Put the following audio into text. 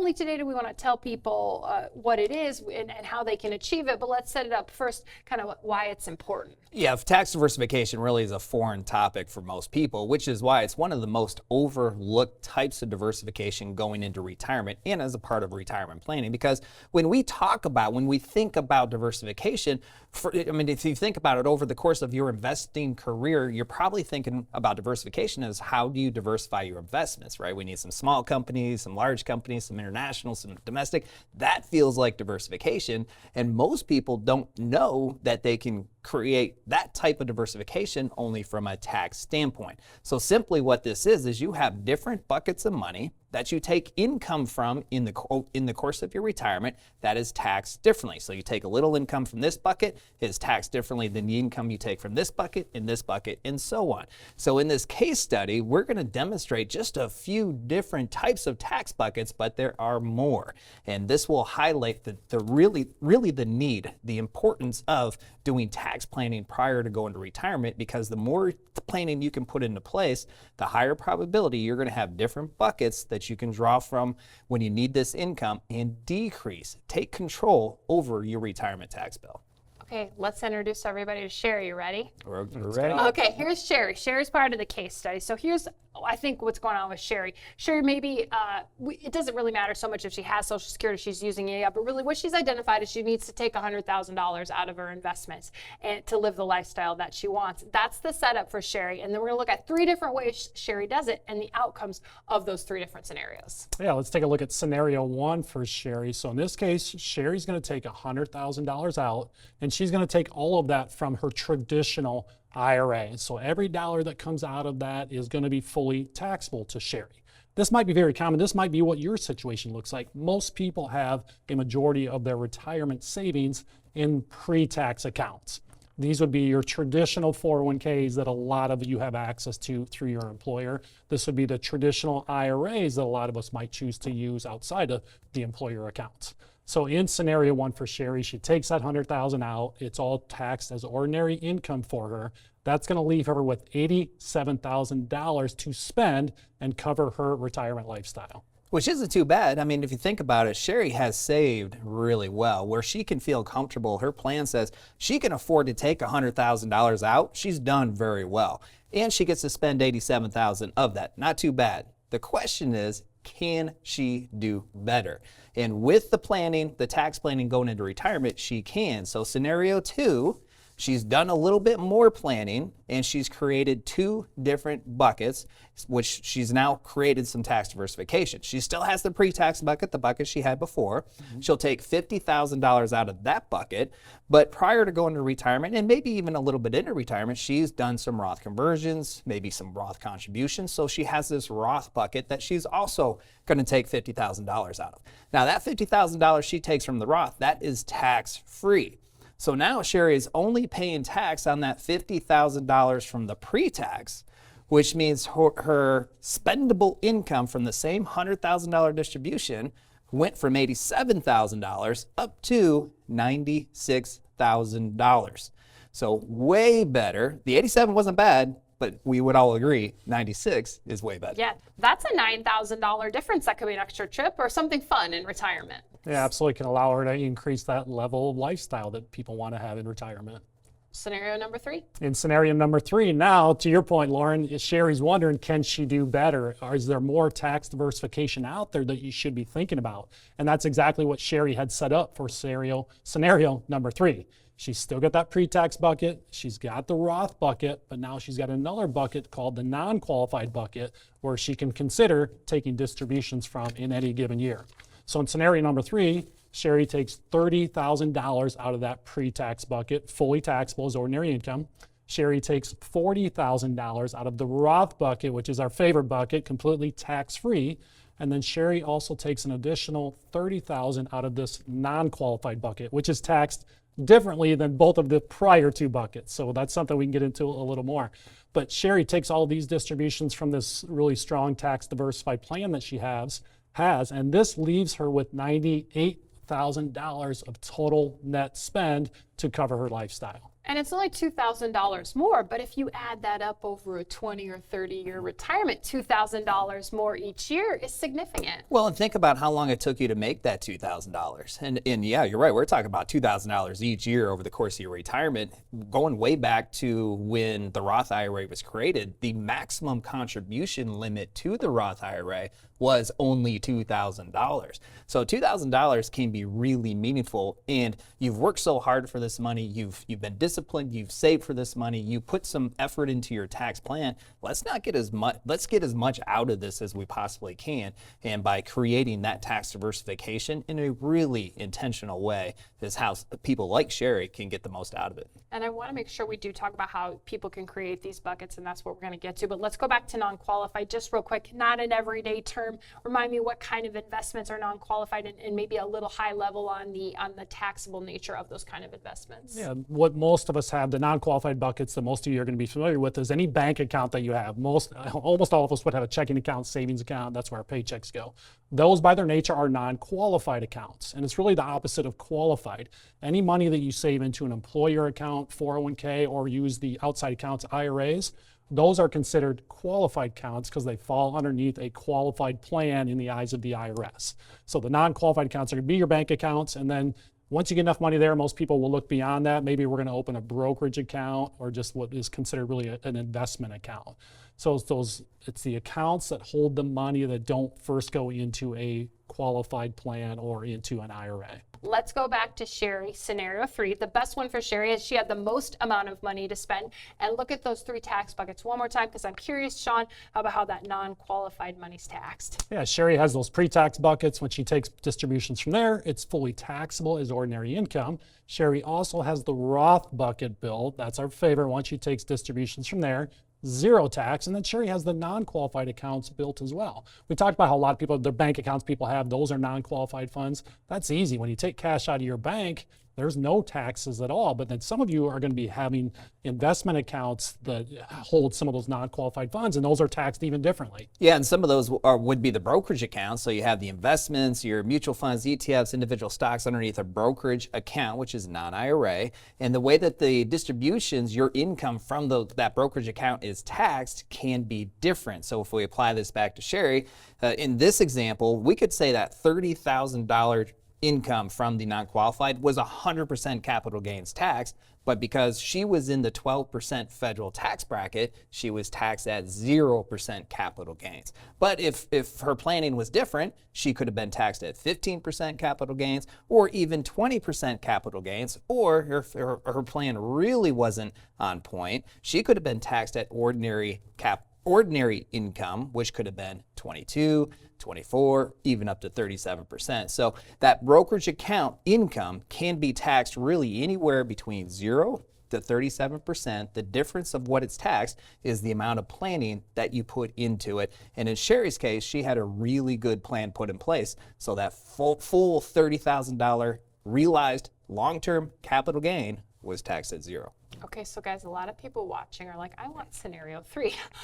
only today do we want to tell people what it is and how they can achieve it, but let's set it up first, kind of why it's important. Yeah, tax diversification really is a foreign topic for most people, which is why it's one of the most overlooked types of diversification going into retirement and as a part of retirement planning. Because when we think about diversification, if you think about it over the course of your investing career, you're probably thinking about diversification as how do you diversify your investments, right? We need some small companies, some large companies, some international, some domestic. That feels like diversification, and most people don't know that they can create that type of diversification only from a tax standpoint. So simply what this is you have different buckets of money that you take income from in the course of your retirement that is taxed differently. So you take a little income from this bucket, it is taxed differently than the income you take from this bucket, and so on. So in this case study, we're going to demonstrate just a few different types of tax buckets, but there are more. And this will highlight the really the need, the importance of doing tax planning prior to going to retirement, because the more planning you can put into place, the higher probability you're going to have different buckets that you can draw from when you need this income and take control over your retirement tax bill. Okay, let's introduce everybody to Sherry. You ready? We're ready. Okay, here's Sherry. Sherry's part of the case study. So here's, I think, what's going on with Sherry. Sherry, maybe it doesn't really matter so much if she has Social Security, she's using it, but really what she's identified is she needs to take $100,000 out of her investments and to live the lifestyle that she wants. That's the setup for Sherry. And then we're going to look at 3 different ways Sherry does it and the outcomes of those 3 different scenarios. Yeah, let's take a look at scenario 1 for Sherry. So in this case, Sherry's going to take $100,000 out, and she's going to take all of that from her traditional IRA. So every dollar that comes out of that is going to be fully taxable to Sherry. This might be very common. This might be what your situation looks like. Most people have a majority of their retirement savings in pre-tax accounts. These would be your traditional 401ks that a lot of you have access to through your employer. This would be the traditional IRAs that a lot of us might choose to use outside of the employer accounts. So in scenario 1 for Sherry, she takes that $100,000 out. It's all taxed as ordinary income for her. That's going to leave her with $87,000 to spend and cover her retirement lifestyle. Which isn't too bad. I mean, if you think about it, Sherry has saved really well, where she can feel comfortable. Her plan says she can afford to take $100,000 out. She's done very well. And she gets to spend $87,000 of that. Not too bad. The question is, can she do better? And with the planning, the tax planning going into retirement, she can. So scenario 2, she's done a little bit more planning, and she's created 2 different buckets, which she's now created some tax diversification. She still has the pre-tax bucket, the bucket she had before. She'll take $50,000 out of that bucket, but prior to going to retirement, and maybe even a little bit into retirement, she's done some Roth conversions, maybe some Roth contributions. So she has this Roth bucket that she's also going to take $50,000 out of. Now that $50,000 she takes from the Roth, that is tax-free. So now Sherry is only paying tax on that $50,000 from the pre-tax, which means her spendable income from the same $100,000 distribution went from $87,000 up to $96,000. So way better. The 87 wasn't bad, but we would all agree 96 is way better. Yeah, that's a $9,000 difference. That could be an extra trip or something fun in retirement. Yeah, absolutely can allow her to increase that level of lifestyle that people want to have in retirement. Scenario number 3. In scenario number 3, now to your point, Lauren, Sherry's wondering, can she do better? Or is there more tax diversification out there that you should be thinking about? And that's exactly what Sherry had set up for scenario number 3. She's still got that pre-tax bucket, she's got the Roth bucket, but now she's got another bucket called the non-qualified bucket where she can consider taking distributions from in any given year. So in scenario number 3, Sherry takes $30,000 out of that pre-tax bucket, fully taxable as ordinary income. Sherry takes $40,000 out of the Roth bucket, which is our favorite bucket, completely tax-free. And then Sherry also takes an additional $30,000 out of this non-qualified bucket, which is taxed differently than both of the prior 2 buckets. So that's something we can get into a little more. But Sherry takes all these distributions from this really strong tax diversified plan that she has, and this leaves her with $98,000 of total net spend to cover her lifestyle. And it's only $2,000 more, but if you add that up over a 20 or 30-year retirement, $2,000 more each year is significant. Well, and think about how long it took you to make that $2,000. And yeah, you're right. We're talking about $2,000 each year over the course of your retirement. Going way back to when the Roth IRA was created, the maximum contribution limit to the Roth IRA was only $2,000. So $2,000 can be really meaningful, and you've worked so hard for this money, you've been disciplined, you've saved for this money, you put some effort into your tax plan. Let's get as much out of this as we possibly can, and by creating that tax diversification in a really intentional way is how people like Sherry can get the most out of it. And I want to make sure we do talk about how people can create these buckets, and that's what we're going to get to. But let's go back to non-qualified just real quick. Not an everyday term. Remind me what kind of investments are non-qualified, and maybe a little high level on the taxable nature of those kind of investments. Yeah, what most of us have, the non-qualified buckets that most of you are going to be familiar with, is any bank account that you have. Almost all of us would have a checking account, savings account. That's where our paychecks go. Those, by their nature, are non-qualified accounts, and it's really the opposite of qualified. Any money that you save into an employer account, 401k, or use the outside accounts, IRAs, those are considered qualified accounts because they fall underneath a qualified plan in the eyes of the IRS. So the non-qualified accounts are going to be your bank accounts, and then once you get enough money there, most people will look beyond that. Maybe we're going to open a brokerage account or just what is considered really an investment account. So it's the accounts that hold the money that don't first go into a qualified plan or into an IRA. Let's go back to Sherry, scenario 3. The best one for Sherry is she had the most amount of money to spend. And look at those 3 tax buckets one more time, because I'm curious, Sean, about how that non-qualified money's taxed. Yeah, Sherry has those pre-tax buckets. When she takes distributions from there, it's fully taxable as ordinary income. Sherry also has the Roth bucket built. That's our favorite one. She takes distributions from there. 0 tax, and then Sherry has the non-qualified accounts built as well. We talked about how a lot of people, their bank accounts people have, those are non-qualified funds. That's easy. When you take cash out of your bank, there's no taxes at all. But then some of you are going to be having investment accounts that hold some of those non-qualified funds, and those are taxed even differently. Yeah, and some of those would be the brokerage accounts. So you have the investments, your mutual funds, ETFs, individual stocks underneath a brokerage account, which is non-IRA. And the way that the distributions, your income from that brokerage account is taxed can be different. So if we apply this back to Sherry, in this example, we could say that $30,000 income from the non-qualified was 100% capital gains tax, but because she was in the 12% federal tax bracket, she was taxed at 0% capital gains. But if her planning was different, she could have been taxed at 15% capital gains or even 20% capital gains, or if her plan really wasn't on point, she could have been taxed at ordinary income, which could have been 22, 24, even up to 37%. So that brokerage account income can be taxed really anywhere between 0 to 37%. The difference of what it's taxed is the amount of planning that you put into it. And in Sherry's case, she had a really good plan put in place. So that full $30,000 realized long-term capital gain was taxed at 0. Okay, so guys, a lot of people watching are like, I want scenario 3.